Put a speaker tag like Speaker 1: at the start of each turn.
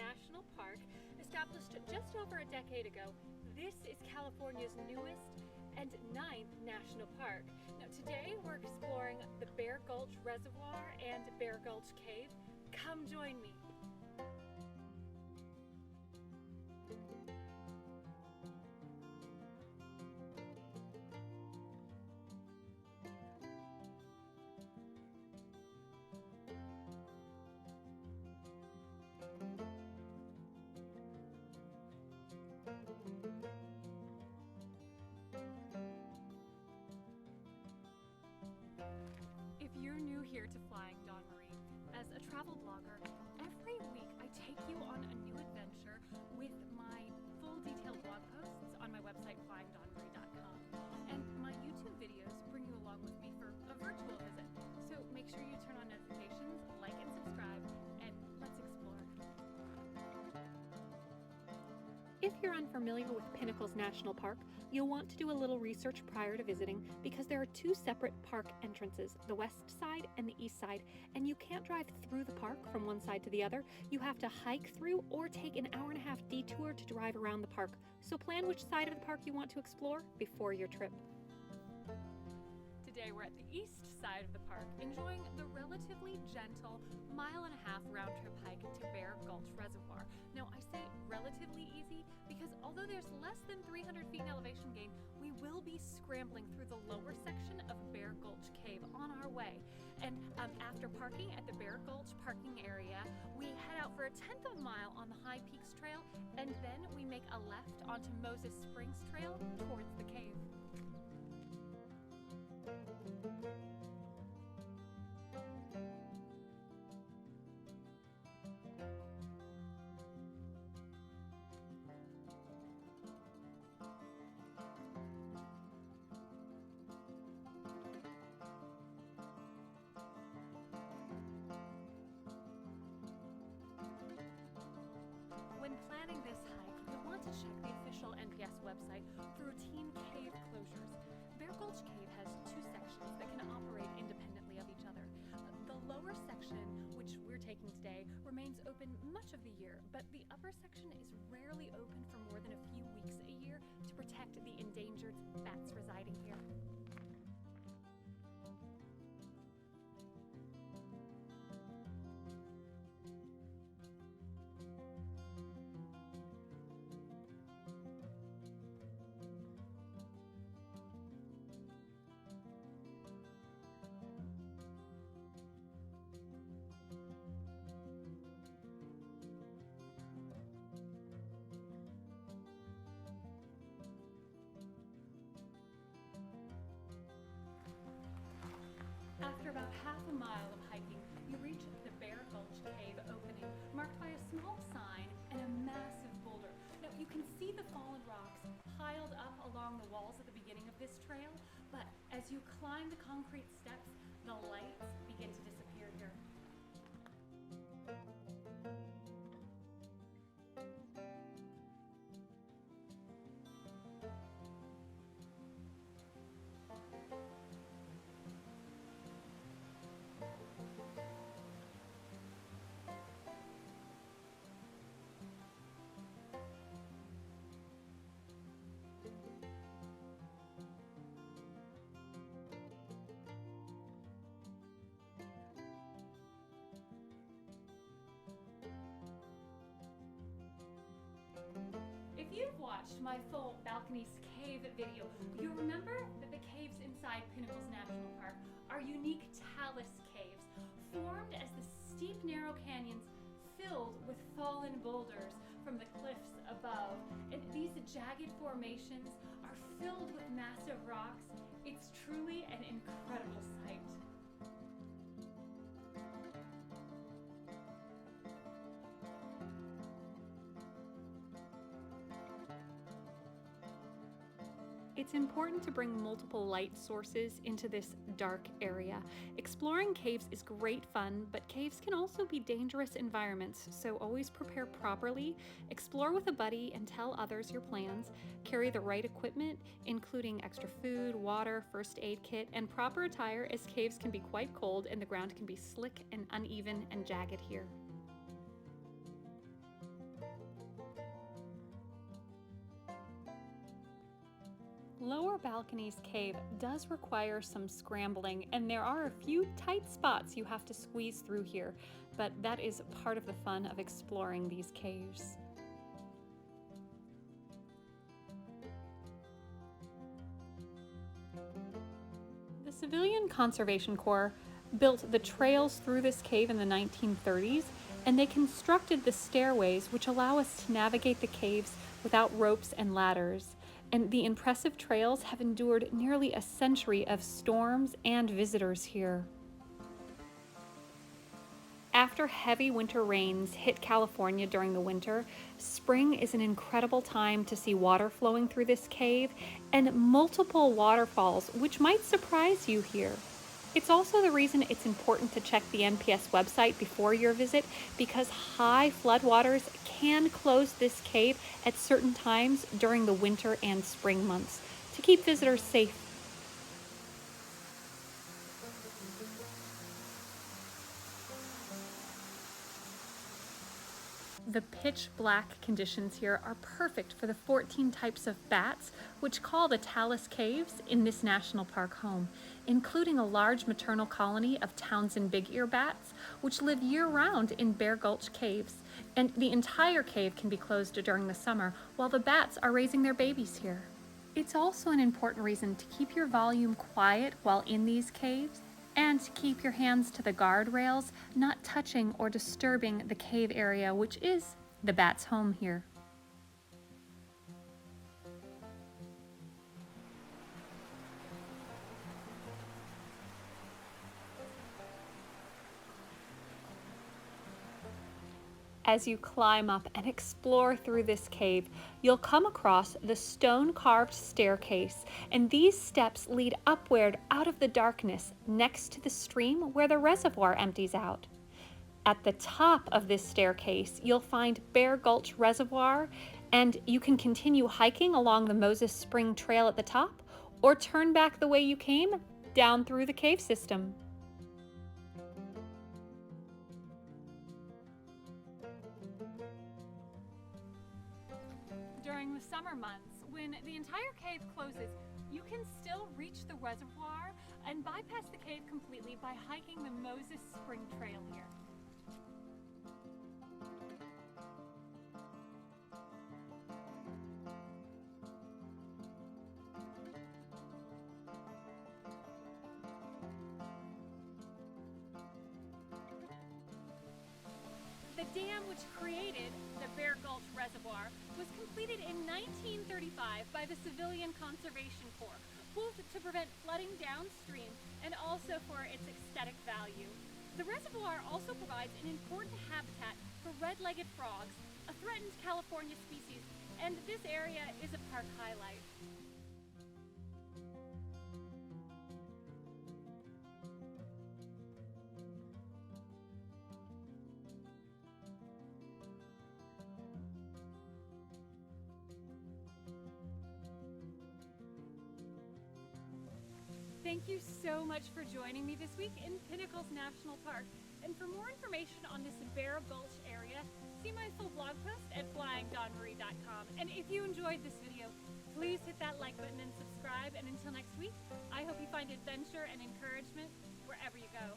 Speaker 1: National Park, established just over a decade ago. This is California's newest and 9th national park. Now today we're exploring the Bear Gulch Reservoir and Bear Gulch Cave. Come join me. If you're new here to Flying Dawn Marie, as a travel blogger, every week I take you on a new adventure with my full detailed blog posts on my website flyingdawnmarie.com. And my YouTube videos bring you along with me for a virtual visit. So make sure you turn on notifications, like and subscribe, and let's explore. If you're unfamiliar with Pinnacles National Park, you'll want to do a little research prior to visiting because there are two separate park entrances, the west side and the east side, and you can't drive through the park from one side to the other. You have to hike through or take an hour-and-a-half detour to drive around the park. So plan which side of the park you want to explore before your trip. Today we're at the east side of the park, enjoying the relatively gentle mile-and-a-half round-trip hike to Bear Gulch Reservoir. Now I say relatively easy because although there's less than 300 feet in elevation gain, we will be scrambling through the lower section of Bear Gulch Cave on our way. And after parking at the Bear Gulch parking area, we head out for a 1/10 of a mile on the High Peaks Trail, and then we make a left onto Moses Springs Trail towards the cave. When planning this hike, you'll want to check the official NPS website for routine cave closures. Bear Gulch Cave has two sections that can operate independently of each other. The lower section, which we're taking today, remains open much of the year, but the upper section is rarely open for more than a few weeks a year to protect the endangered bats residing here. After about half a mile of hiking, you reach the Bear Gulch Cave opening, marked by a small sign and a massive boulder. Now, you can see the fallen rocks piled up along the walls at the beginning of this trail, but as you climb the concrete steps, the lights begin to disappear here. If you've watched my full Balconies Cave video, you'll remember that the caves inside Pinnacles National Park are unique talus caves, formed as the steep, narrow canyons filled with fallen boulders from the cliffs above. And these jagged formations are filled with massive rocks. It's truly an incredible sight. It's important to bring multiple light sources into this dark area. Exploring caves is great fun, but caves can also be dangerous environments, so always prepare properly, explore with a buddy, and tell others your plans. Carry the right equipment, including extra food, water, first aid kit, and proper attire, as caves can be quite cold and the ground can be slick and uneven and jagged here. Lower Balconies Cave does require some scrambling, and there are a few tight spots you have to squeeze through here, but that is part of the fun of exploring these caves. The Civilian Conservation Corps built the trails through this cave in the 1930s, and they constructed the stairways which allow us to navigate the caves without ropes and ladders. And the impressive trails have endured nearly a century of storms and visitors here. After heavy winter rains hit California during the winter, spring is an incredible time to see water flowing through this cave and multiple waterfalls, which might surprise you here. It's also the reason it's important to check the NPS website before your visit, because high floodwaters can close this cave at certain times during the winter and spring months to keep visitors safe. The pitch black conditions here are perfect for the 14 types of bats which call the Talus caves in this national park home, including a large maternal colony of Townsend big-ear bats which live year-round in Bear Gulch caves, and the entire cave can be closed during the summer while the bats are raising their babies here. It's also an important reason to keep your volume quiet while in these caves, and to keep your hands to the guardrails, not touching or disturbing the cave area, which is the bats' home here. As you climb up and explore through this cave, you'll come across the stone-carved staircase, and these steps lead upward out of the darkness next to the stream where the reservoir empties out. At the top of this staircase, you'll find Bear Gulch Reservoir, and you can continue hiking along the Moses Spring Trail at the top, or turn back the way you came, down through the cave system. During the summer months, when the entire cave closes, you can still reach the reservoir and bypass the cave completely by hiking the Moses Spring Trail here. The dam which created the Bear Gulch Reservoir was completed in 1935 by the Civilian Conservation Corps, both to prevent flooding downstream and also for its aesthetic value. The reservoir also provides an important habitat for red-legged frogs, a threatened California species, and this area is a park highlight. Thank you so much for joining me this week in Pinnacles National Park. And for more information on this Bear Gulch area, see my full blog post at flyingdawnmarie.com. And if you enjoyed this video, please hit that like button and subscribe. And until next week, I hope you find adventure and encouragement wherever you go.